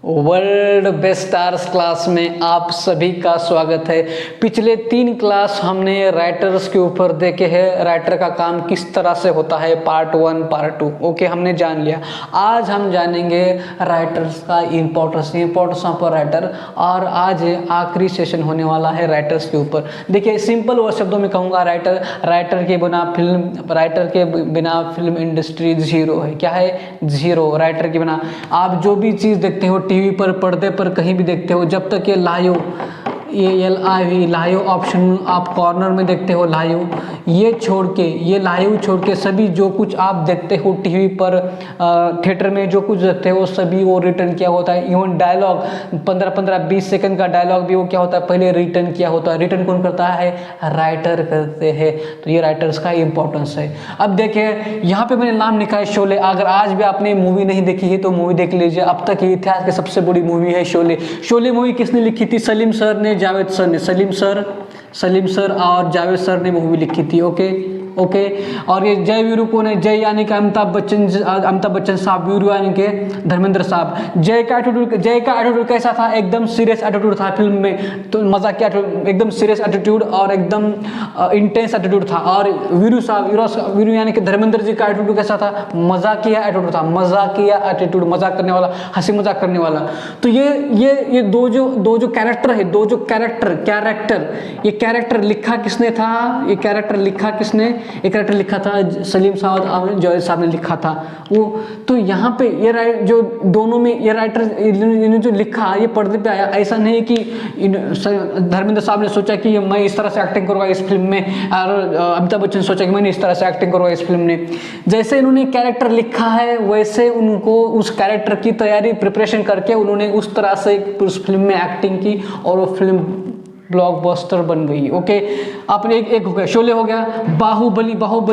World best stars class में आप सभी का स्वागत है। पिछले 3 क्लास हमने राइटर्स के ऊपर देखे हैं, राइटर का काम किस तरह से होता है, पार्ट 1 पार्ट 2 ओके हमने जान लिया। आज हम जानेंगे राइटर्स का इम्पोर्टेंस ऑफ राइटर, और आज आखिरी सेशन होने वाला है राइटर्स के ऊपर। देखिए सिंपल और शब्दों में कहूँगा, राइटर के बिना फिल्म इंडस्ट्री जीरो है। क्या है? जीरो। राइटर के बिना आप जो भी चीज़ देखते हो टीवी पर, पर्दे पर, कहीं भी देखते हो, जब तक ये लाइव लाइव ऑप्शन आप कॉर्नर में देखते हो, लाइव ये लाइव छोड़ के सभी जो कुछ आप देखते हो टीवी पर, थिएटर में जो कुछ देखते हो सभी वो रिटर्न किया होता है। इवन डायलॉग 15-20 सेकंड का डायलॉग भी वो क्या होता है, पहले रिटर्न किया होता है। रिटर्न कौन करता है? राइटर करते हैं। तो ये राइटर्स का इंपॉर्टेंस है। अब देखिए यहाँ पे मैंने नाम लिखा है शोले। अगर आज भी आपने मूवी नहीं देखी है तो मूवी देख लीजिए। अब तक ये इतिहास की सबसे बड़ी मूवी है शोले। शोले मूवी किसने लिखी थी? सलीम सर ने, जावेद सर ने। सलीम सर और जावेद सर ने मूवी लिखी थी। ओके। और ये जय वीरू कौन है? जय यानी कि अमिताभ बच्चन साहब, वीरू यानी के धर्मेंद्र साहब। जय का एटीट्यूड कैसा था? एकदम सीरियस एटीट्यूड था फिल्म में, तो मजाक किया, एकदम सीरियस एटीट्यूड और एकदम इंटेंस एटीट्यूड था। और वीरू यानी कि धर्मेंद्र जी का एटीट्यूड कैसा था? मजाकिया एटीट्यूड था, मजाकिया एटीट्यूड, मजाक करने वाला, हंसी मजाक करने वाला। तो ये दो जो कैरेक्टर है, ये कैरेक्टर लिखा किसने था? ये कैरेक्टर लिखा था सलीम साहब और जावेद साहब ने लिखा था वो। तो यहाँ पे ये जो दोनों में ये राइटर इन्होंने जो लिखा, ये पर्दे पे आया। ऐसा नहीं कि धर्मेंद्र साहब ने सोचा कि मैं इस तरह से एक्टिंग करूँगा इस फिल्म में, और अमिताभ बच्चन सोचा कि मैंने इस तरह से एक्टिंग करूँगा इस फिल्म में। जैसे इन्होंने कैरेक्टर लिखा है वैसे उनको उस कैरेक्टर की तैयारी, प्रिपरेशन करके उन्होंने उस तरह से उस फिल्म में एक्टिंग की और वो फिल्म ब्लॉकबस्टर बन गई। ओके, आपने एक हो गया, शोले हो गया। बाहुबली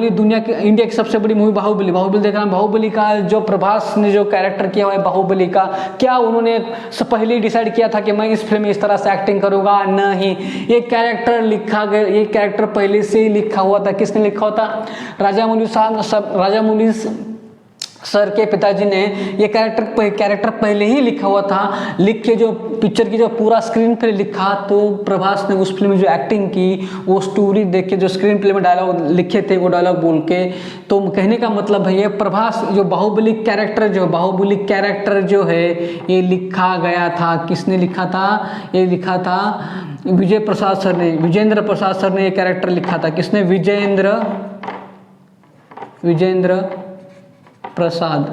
इंडिया की सबसे बड़ी मूवी बाहुबली देख रहा हूँ। बाहुबली का जो प्रभास ने जो कैरेक्टर किया हुआ है बाहुबली का, क्या उन्होंने पहले ही डिसाइड किया था कि मैं इस फिल्म में इस तरह से एक्टिंग करूंगा? नहीं, ये कैरेक्टर लिखा गया, ये कैरेक्टर पहले से ही लिखा हुआ था। किसने लिखा हुआ था? राजामौली सर के पिताजी ने ये कैरेक्टर पहले ही लिखा हुआ था। लिख के जो पिक्चर की जो पूरा स्क्रीन पे लिखा, तो प्रभास ने उस फिल्म में जो एक्टिंग की, वो स्टोरी देख के जो स्क्रीन प्ले में डायलॉग लिखे थे वो डायलॉग बोल के, तो कहने का मतलब है ये प्रभास जो बाहुबली कैरेक्टर जो है ये लिखा गया था। किसने लिखा था? ये लिखा था विजेंद्र प्रसाद सर ने ये कैरेक्टर लिखा था। किसने? विजेंद्र प्रसाद,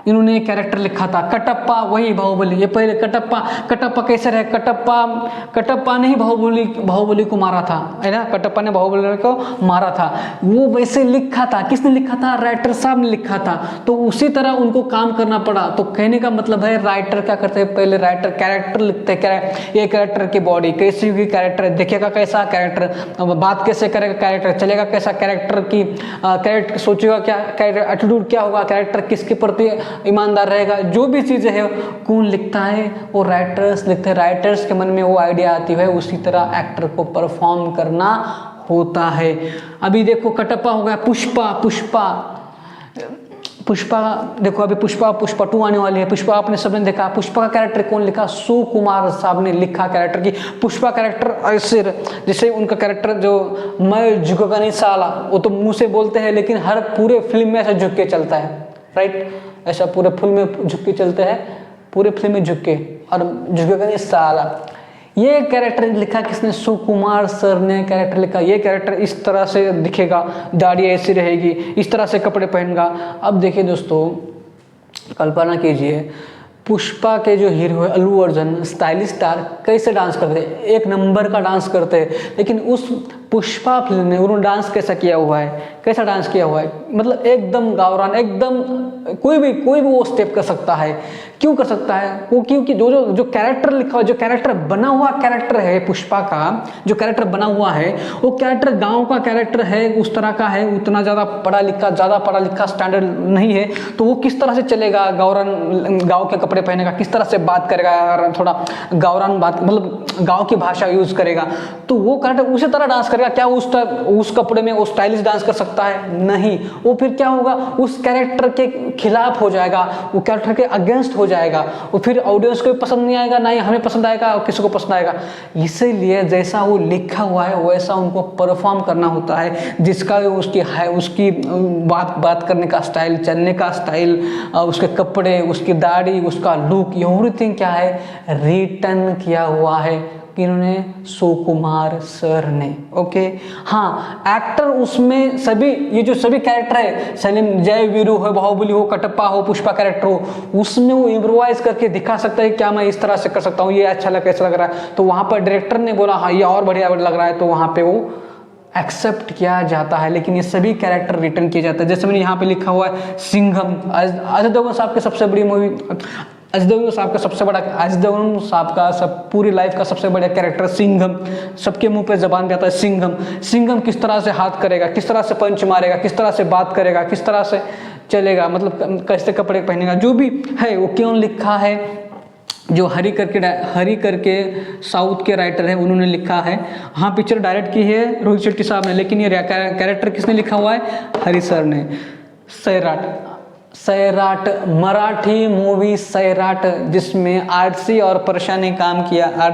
इन्होंने कैरेक्टर लिखा था। कटप्पा, वही बाहुबली। ये पहले कटप्पा कैसे रहे? कटप्पा ने ही बाहुबली को मारा था, है ना? कटप्पा ने बाहुबली को मारा था। वो वैसे लिखा था। किसने लिखा था? राइटर साहब ने लिखा था। तो उसी तरह उनको काम करना पड़ा। तो कहने का मतलब है राइटर क्या करते हैं? पहले राइटर कैरेक्टर लिखते हैं। ये कैरेक्टर की बॉडी कैसी होगी, कैरेक्टर देखेगा कैसा, कैरेक्टर बात कैसे करेगा, कैरेक्टर चलेगा कैसा, कैरेक्टर सोचेगा क्या, कैरेक्टर एटीट्यूड क्या होगा, कैरेक्टर किसके प्रति ईमानदार रहेगा, जो भी चीज़ें है कौन लिखता है? वो राइटर्स लिखते हैं। राइटर्स के मन में वो आइडिया आती है, उसी तरह एक्टर को परफॉर्म करना होता है। अभी देखो कटप्पा हो गया। पुष्पा देखो, अभी पुष्पा 2 आने वाली है। पुष्पा आपने सबने देखा। पुष्पा का कैरेक्टर कौन लिखा? सुकुमार साहब ने लिखा कैरेक्टर की। पुष्पा कैरेक्टर ऐसे, जैसे उनका कैरेक्टर जो मैं झुकेगा नहीं साला, वो तो मुंह से बोलते हैं लेकिन हर पूरे फिल्म में ऐसा झुक के चलता है, राइट? ऐसा पूरे फिल्म में झुक के चलते हैं, पूरे फिल्म में झुक के, और झुकेगा नहीं साला। ये कैरेक्टर लिखा किसने? सुकुमार सर ने कैरेक्टर लिखा। ये कैरेक्टर इस तरह से दिखेगा, दाढ़ी ऐसी रहेगी, इस तरह से कपड़े पहनेगा। अब देखिए दोस्तों, कल्पना कीजिए पुष्पा के जो हीरो है अल्लू अर्जुन, स्टाइलिश स्टार, कैसे डांस करते हैं? 1 नंबर का डांस करते हैं। लेकिन उस पुष्पा फिल्म में उन्होंने डांस कैसा किया हुआ है? कैसा डांस किया हुआ है? मतलब एकदम गावरान, एकदम कोई भी वो स्टेप कर सकता है। क्यों कर सकता है वो? क्योंकि जो कैरेक्टर लिखा हुआ, जो कैरेक्टर बना हुआ कैरेक्टर है पुष्पा का, जो कैरेक्टर बना हुआ है वो कैरेक्टर गांव का कैरेक्टर है, उस तरह का है, उतना ज़्यादा पढ़ा लिखा स्टैंडर्ड नहीं है। तो वो किस तरह से चलेगा? गाँव के कपड़े पहनेगा, किस तरह से बात करेगा, थोड़ा गावरान बात, मतलब गाँव की भाषा यूज करेगा। तो वो कैरेक्टर उसी तरह डांस करेगा। क्या उस कपड़े में वो स्टाइलिश डांस कर सकता है? नहीं। वो फिर क्या होगा? उस कैरेक्टर के खिलाफ हो जाएगा, वो कैरेक्टर के अगेंस्ट हो जाएगा, वो फिर ऑडियंस को भी पसंद नहीं आएगा, ना ही हमें पसंद आएगा और किसी को पसंद आएगा। इसीलिए जैसा वो लिखा हुआ है वैसा उनको परफॉर्म करना होता है, जिसका उसकी बात करने का स्टाइल, चलने का स्टाइल, उसके कपड़े, उसकी दाढ़ी, उसका लुक, एवरीथिंग क्या है रिटर्न किया हुआ है किन्होंने, सुकुमार सर ने। ओके हाँ, एक्टर उसमें सभी ये जो सभी कैरेक्टर है, सलीम, जय वीरू हो, बाहुबली हो, कटप्पा हो, पुष्पा कैरेक्टर हो, उसमें वो इम्प्रोवाइज करके दिखा सकता है क्या मैं इस तरह से कर सकता हूँ, ये अच्छा लग कैसा लग रहा है, तो वहाँ पर डायरेक्टर ने बोला हाँ ये और बढ़िया लग रहा है, तो वहाँ पे वो एक्सेप्ट किया जाता है। लेकिन ये सभी कैरेक्टर रिटर्न किए जाते हैं। जैसे मैंने यहाँ पे लिखा हुआ है सिंघम, अजय देवगन साहब की सबसे बड़ी मूवी, अजय देवगन साहब का सब पूरी लाइफ का सबसे बड़ा कैरेक्टर सिंघम, सबके मुंह पे जबान पे आता है सिंघम। सिंघम किस तरह से हाथ करेगा, किस तरह से पंच मारेगा, किस तरह से बात करेगा, किस तरह से चलेगा, मतलब कैसे कपड़े पहनेगा, जो भी है वो क्यों लिखा है, जो हरी करके साउथ के राइटर है उन्होंने लिखा है। हाँ पिक्चर डायरेक्ट की है रोहित शेट्टी साहब ने, लेकिन ये कैरेक्टर किसने लिखा हुआ है, हरी सर ने। सैराट मराठी मूवी सैराट, जिसमें आरसी और परशा ने काम किया,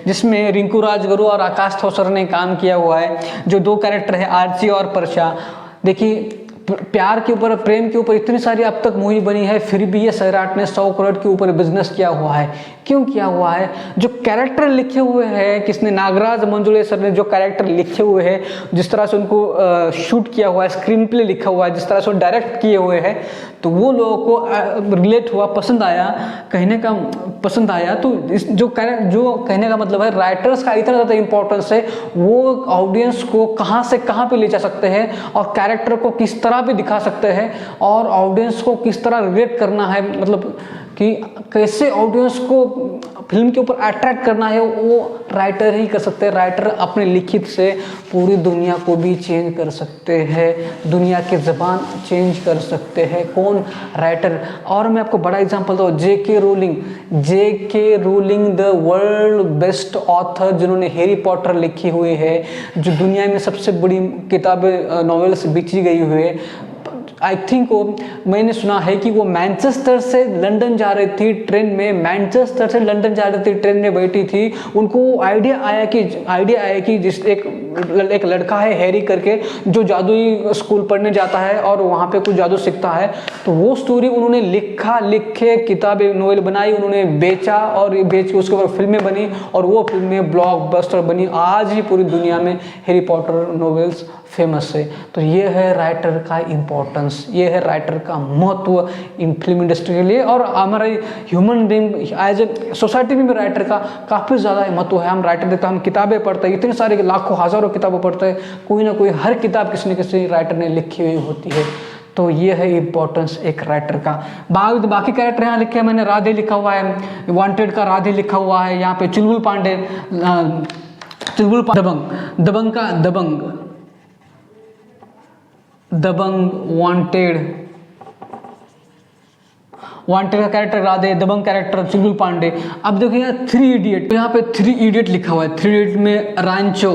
जिसमें रिंकू राजगुरु और आकाश थोसर ने काम किया हुआ है। जो दो कैरेक्टर है आरसी और परशा, देखिए प्यार के ऊपर, प्रेम के ऊपर इतनी सारी अब तक मूवी बनी है, फिर भी ये सैराट ने 100 करोड़ के ऊपर बिजनेस किया हुआ है। क्यों किया हुआ है, जो कैरेक्टर लिखे हुए हैं, किसने, नागराज मंजुले सर ने जो कैरेक्टर लिखे हुए हैं, जिस तरह से उनको शूट किया हुआ है, स्क्रीन प्ले लिखा हुआ है, जिस तरह से वो डायरेक्ट किए हुए हैं, तो वो लोगों को रिलेट हुआ, पसंद आया, कहने का पसंद आया। तो जो कहने का मतलब है राइटर्स का इतना ज़्यादा इंपॉर्टेंस है, वो ऑडियंस को कहाँ से कहाँ पे ले जा सकते हैं और कैरेक्टर को किस तरह पे दिखा सकते हैं और ऑडियंस को किस तरह रिलेट करना है, मतलब कि कैसे ऑडियंस को फिल्म के ऊपर अट्रैक्ट करना है, वो राइटर ही कर सकते हैं। राइटर अपने लिखित से पूरी दुनिया को भी चेंज कर सकते हैं, दुनिया की ज़बान चेंज कर सकते हैं। कौन, राइटर। और मैं आपको बड़ा एग्जांपल दूँ, J K Rowling the world best author, जिन्होंने हैरी पॉटर लिखी हुई है, जो दुनिया में सबसे बड़ी किताबें नॉवेल्स बेची गई हुई है। आई थिंक वो, मैंने सुना है कि वो मैनचेस्टर से लंदन जा रही थी ट्रेन में, बैठी थी, उनको आइडिया आया कि जिस एक लड़का है हैरी करके, जो जादुई स्कूल पढ़ने जाता है और वहाँ पे कुछ जादू सीखता है, तो वो स्टोरी उन्होंने लिखे किताबें नोवेल बनाई, उन्होंने बेचा और बेच के उसके ऊपर फिल्में बनी और वो फिल्में ब्लॉकबस्टर बनी। आज ही पूरी दुनिया में हैरी पॉटर नोवेल्स फेमस है। तो ये है राइटर का इम्पोर्टेंस, ये है राइटर का महत्व इन फिल्म इंडस्ट्री के लिए और हमारे human being as a society में भी राइटर का काफ़ी ज़्यादा महत्व है। हम राइटर देखते हैं, हम किताबें पढ़ते हैं, इतनी सारी लाखों हज़ारों किताबें पढ़ते हैं, कोई ना कोई हर किताब किसी न किसी राइटर ने लिखी हुई होती है। तो ये है इम्पोर्टेंस एक राइटर का। बाकी कैरेक्टर यहाँ लिखे हैं मैंने, राधे लिखा हुआ है, वांटेड का राधे लिखा हुआ है, यहाँ पे चुलबुल पांडे, दबंग, वांटेड का कैरेक्टर राधे, दबंग कैरेक्टर चुलबुल पांडे। अब देखिए यहाँ 3 इडियट, यहाँ पे 3 इडियट लिखा हुआ है। 3 इडियट में रांचो,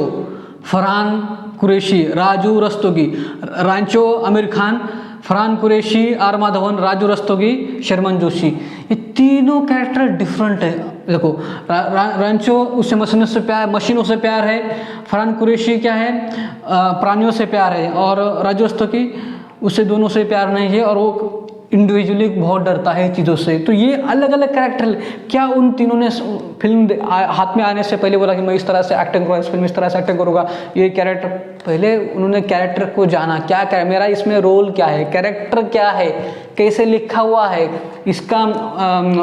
फरहान कुरैशी, राजू रस्तोगी। रांचो आमिर खान, फरहान कुरैशी आर माधवन, राजू रस्तोगी शर्मन जोशी। ये तीनों कैरेक्टर डिफरेंट है। देखो रांचो उससे मशीनों से प्यार है, फरहान कुरैशी क्या है, प्राणियों से प्यार है, और राजू रस्तोगी उससे दोनों से प्यार नहीं है और वो इंडिविजुअली बहुत डरता है चीज़ों से। तो ये अलग अलग कैरेक्टर, क्या उन तीनों ने फिल्म हाथ में आने से पहले बोला कि मैं इस तरह से एक्टिंग करूँगा, इस फिल्म इस तरह से एक्टिंग करूँगा, ये कैरेक्टर, पहले उन्होंने कैरेक्टर को जाना, क्या मेरा इसमें रोल क्या है, कैरेक्टर क्या है, कैसे लिखा हुआ है, इसका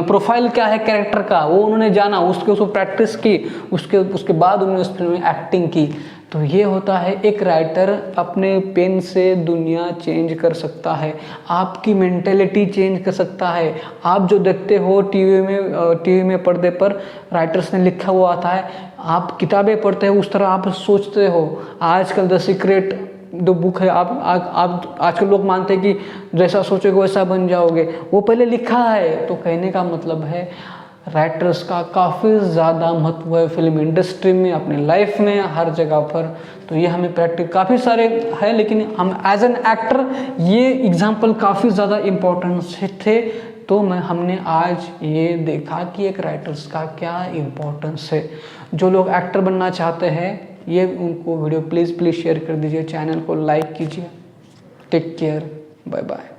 प्रोफाइल क्या है कैरेक्टर का, वो उन्होंने जाना, उसको प्रैक्टिस की, उसके बाद उन्होंने उस फिल्म में एक्टिंग की। तो ये होता है एक राइटर अपने पेन से दुनिया चेंज कर सकता है, आपकी मेंटेलिटी चेंज कर सकता है। आप जो देखते हो टीवी में पर्दे पर राइटर्स ने लिखा हुआ आता है, आप किताबें पढ़ते हो उस तरह आप सोचते हो। आजकल द सीक्रेट जो बुक है, आप आजकल लोग मानते हैं कि जैसा सोचोगे वैसा बन जाओगे, वो पहले लिखा है। तो कहने का मतलब है राइटर्स का काफ़ी ज़्यादा महत्व है फिल्म इंडस्ट्री में, अपनी लाइफ में, हर जगह पर। तो ये हमें प्रैक्टिस काफ़ी सारे है, लेकिन हम एज एन एक्टर ये एग्जांपल काफ़ी ज़्यादा इम्पोर्टेंस थे तो हमने आज ये देखा कि एक राइटर्स का क्या इम्पोर्टेंस है। जो लोग एक्टर बनना चाहते हैं ये उनको वीडियो प्लीज़ शेयर कर दीजिए, चैनल को लाइक कीजिए। Take care, bye bye.